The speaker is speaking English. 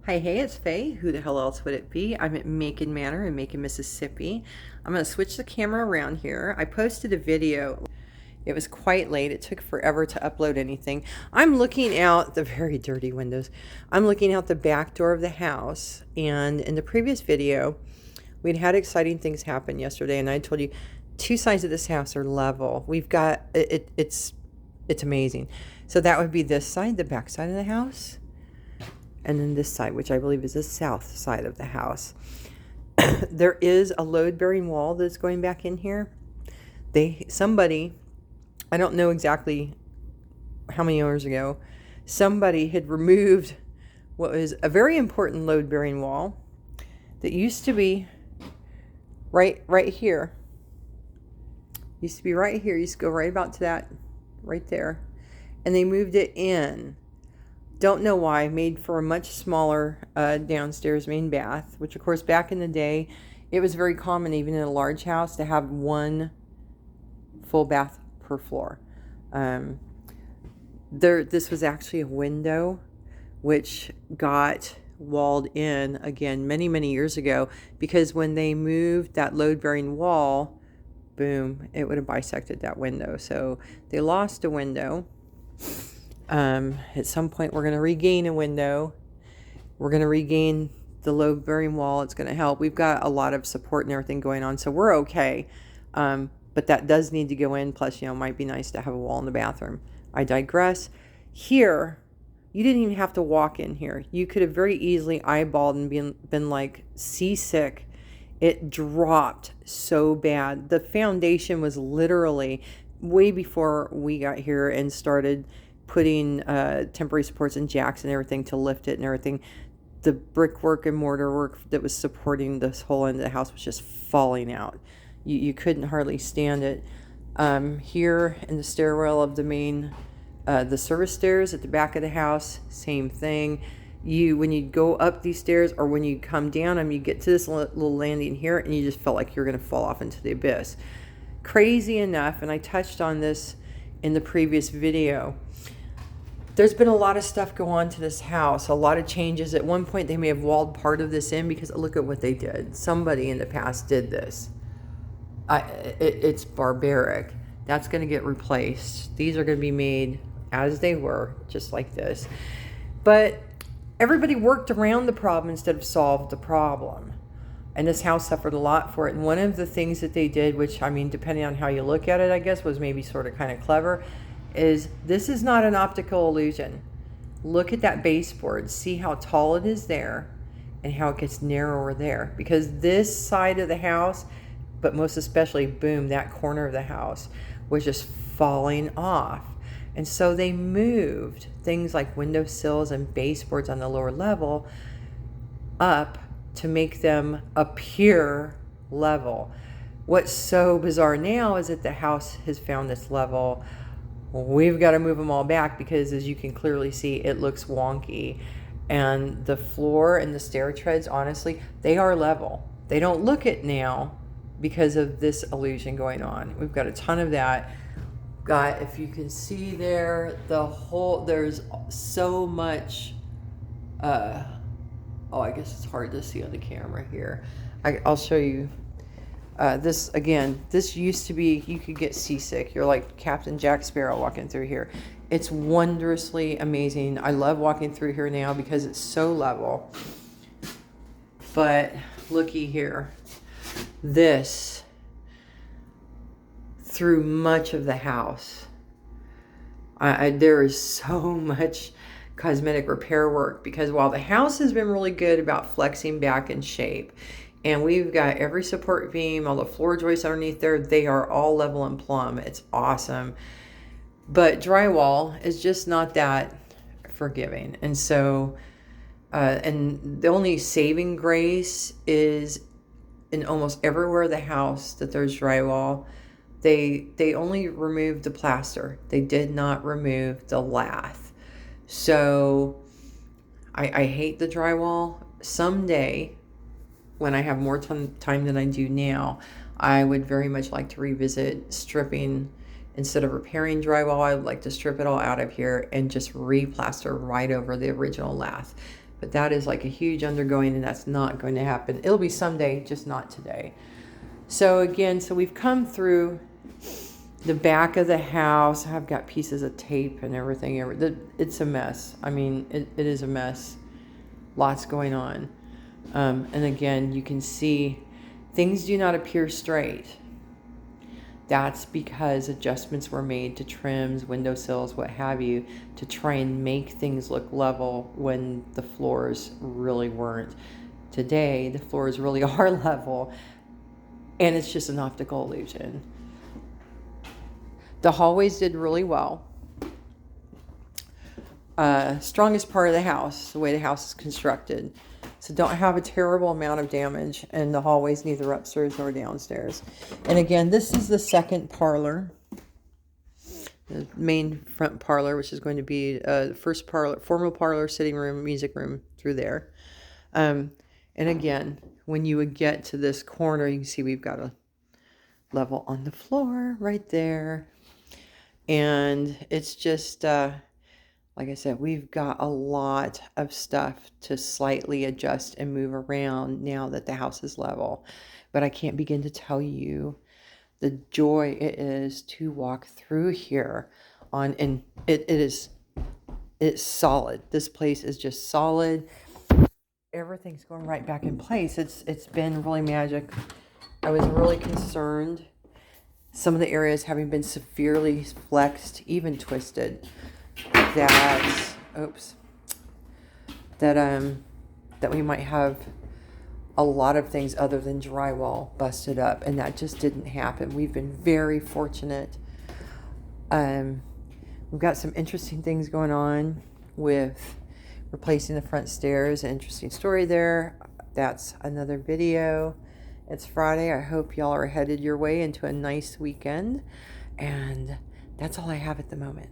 Hi, hey, it's Faye. Who the hell else would it be? I'm at Macon Manor in Macon, Mississippi. I'm going to switch the camera around here. I posted a video. It was quite late. It took forever to upload anything. I'm looking out the very dirty windows. I'm looking out the back door of the house. And in the previous video, we'd had exciting things happen yesterday. And I told you two sides of this house are level. We've got it's amazing. So that would be this side, the back side of the house, and then this side, which I believe is the south side of the house. There is a load-bearing wall that's going back in here. Somebody, I don't know exactly how many years ago, somebody had removed what was a very important load-bearing wall that used to be right here. Used to be right here. Used to go right about to that, right there. And they moved it in. Don't know why. Made for a much smaller downstairs main bath, which of course back in the day, it was very common even in a large house to have one full bath per floor. This was actually a window which got walled in again many years ago, because when they moved that load-bearing wall, boom, it would have bisected that window. So they lost a window. At some point, we're going to regain a window. We're going to regain the load-bearing wall. It's going to help. We've got a lot of support and everything going on, so we're okay. But that does need to go in. Plus, it might be nice to have a wall in the bathroom. I digress. Here, you didn't even have to walk in here. You could have very easily eyeballed and been like seasick. It dropped so bad. The foundation was literally way before we got here and started putting temporary supports and jacks and everything to lift it and everything. The brickwork and mortar work that was supporting this whole end of the house was just falling out. You couldn't hardly stand it. Here in the stairwell of the main, the service stairs at the back of the house, same thing. When you go up these stairs or when you come down them, you get to this little landing here and you just felt like you're going to fall off into the abyss. Crazy enough, and I touched on this in the previous video, there's been a lot of stuff go on to this house, a lot of changes. At one point, they may have walled part of this in because look at what they did. Somebody in the past did this. It's barbaric. That's going to get replaced. These are going to be made as they were, just like this. But everybody worked around the problem instead of solved the problem. And this house suffered a lot for it. And one of the things that they did, which, I mean, depending on how you look at it, I guess, was maybe sort of kind of clever, is this is not an optical illusion. Look at that baseboard. See how tall it is there and how it gets narrower there. Because this side of the house, but most especially, boom, that corner of the house was just falling off. And so they moved things like windowsills and baseboards on the lower level up to make them appear level. What's so bizarre now is that the house has found this level. We've got to move them all back because, as you can clearly see, it looks wonky. And the floor and the stair treads, honestly, they are level. They don't look it now because of this illusion going on. We've got a ton of that. If you can see there, there's so much, I guess it's hard to see on the camera here. I'll show you. This used to be, you could get seasick. You're like Captain Jack Sparrow walking through here. It's wondrously amazing. I love walking through here now because it's so level. But looky here. This, through much of the house, there is so much cosmetic repair work, because while the house has been really good about flexing back in shape, and we've got every support beam, all the floor joists underneath there, they are all level and plumb. It's awesome. But drywall is just not that forgiving. And so, and the only saving grace is in almost everywhere in the house that there's drywall, they only removed the plaster. They did not remove the lath. So I hate the drywall. Someday, when I have more time than I do now, I would very much like to revisit stripping. Instead of repairing drywall, I would like to strip it all out of here and just replaster right over the original lath. But that is like a huge undergoing, and that's not going to happen. It'll be someday, just not today. So again, so we've come through the back of the house. I've got pieces of tape and everything. It's a mess. I mean, it is a mess. Lots going on. And again, you can see things do not appear straight. That's because adjustments were made to trims, windowsills, what have you, to try and make things look level when the floors really weren't. Today, the floors really are level, and it's just an optical illusion. The hallways did really well. Strongest part of the house, the way the house is constructed. So don't have a terrible amount of damage in the hallways, neither upstairs nor downstairs. And again, this is the second parlor. The main front parlor, which is going to be the first parlor, formal parlor, sitting room, music room through there. And again, when you would get to this corner, you can see we've got a level on the floor right there. And it's just... like I said, we've got a lot of stuff to slightly adjust and move around now that the house is level. But I can't begin to tell you the joy it is to walk through here and it's solid. This place is just solid. Everything's going right back in place. It's been really magic. I was really concerned. Some of the areas having been severely flexed, even twisted. That we might have a lot of things other than drywall busted up, and that just didn't happen. We've been very fortunate. We've got some interesting things going on with replacing the front stairs. An interesting story there. That's another video. It's Friday. I hope y'all are headed your way into a nice weekend, and that's all I have at the moment.